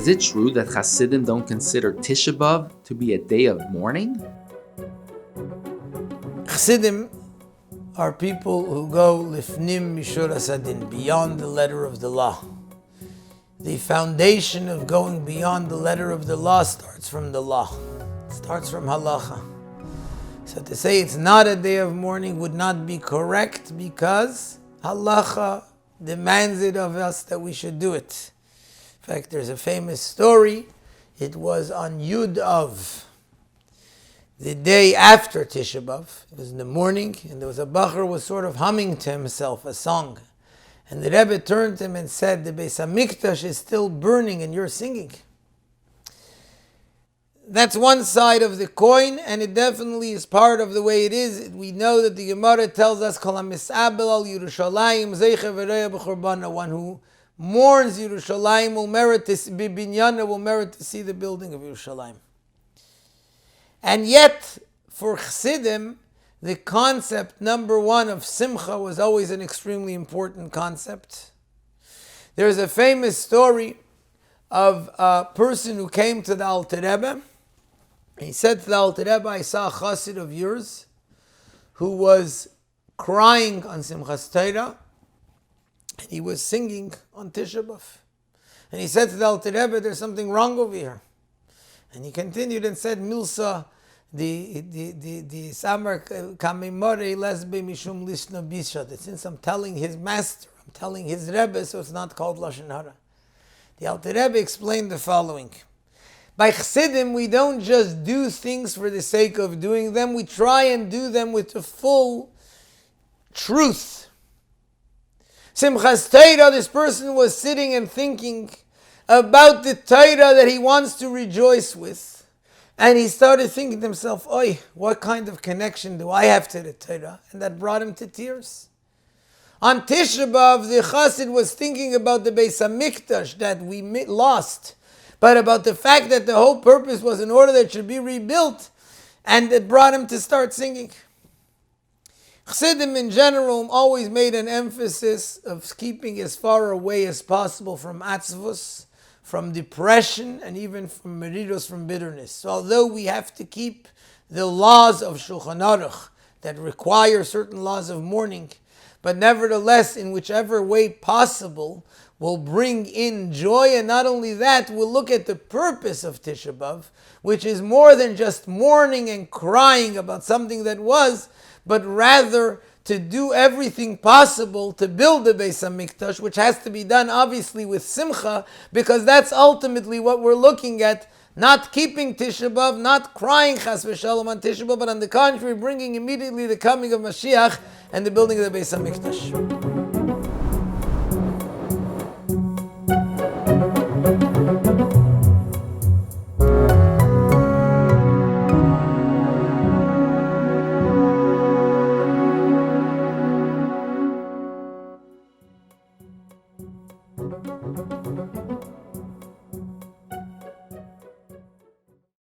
Is it true that Chassidim don't consider Tisha B'av to be a day of mourning? Chassidim are people who go lifnim mishur asadin, beyond the letter of the law. The foundation of going beyond the letter of the law starts from the law. It starts from halacha. So to say it's not a day of mourning would not be correct, because halacha demands it of us that we should do it. In fact, there's a famous story. It was on Yud of, the day after Tisha B'av. It was in the morning, and there was a bacher who was sort of humming to himself a song. And the Rebbe turned to him and said, the Beis HaMikdash is still burning and you're singing. That's one side of the coin, and it definitely is part of the way it is. We know that the Gemara tells us, Kol HaMis'abel al Yerushalayim zeicha v'reya b'churbana. One who mourns Yerushalayim will merit to see, Bibinyana will merit to see the building of Yerushalayim. And yet, for Chassidim, the concept number one of Simcha was always an extremely important concept. There's a famous story of a person who came to the Alter Rebbe. He said to the Alter Rebbe, I saw a Chassid of yours who was crying on Simchas Torah, and he was singing on Tisha B'av. And he said to the Alter Rebbe, there's something wrong over here. And he continued and said, Milsa, the Samar Kamimore Lesbe Mishum Lishna Bisha, that since I'm telling his master, I'm telling his Rebbe, so it's not called Lashon Hara. The Alter Rebbe explained the following. By Chassidim, we don't just do things for the sake of doing them, we try and do them with the full truth. Simchas Torah, this person was sitting and thinking about the Torah that he wants to rejoice with. And he started thinking to himself, oi, what kind of connection do I have to the Torah? And that brought him to tears. On Tisha B'av, the Chassid was thinking about the Beis HaMikdash that we lost, but about the fact that the whole purpose was in order that it should be rebuilt, and it brought him to start singing. Chassidim in general always made an emphasis of keeping as far away as possible from atzvus, from depression, and even from meridos, from bitterness. So although we have to keep the laws of Shulchan Aruch that require certain laws of mourning, but nevertheless, in whichever way possible, will bring in joy. And not only that, we'll look at the purpose of Tisha B'av, which is more than just mourning and crying about something that was, but rather to do everything possible to build the Beis HaMikdash, which has to be done obviously with Simcha, because that's ultimately what we're looking at. Not keeping Tisha B'av, not crying Chas v'Shalom on Tisha B'av, but on the contrary, bringing immediately the coming of Mashiach and the building of the Beis HaMikdash.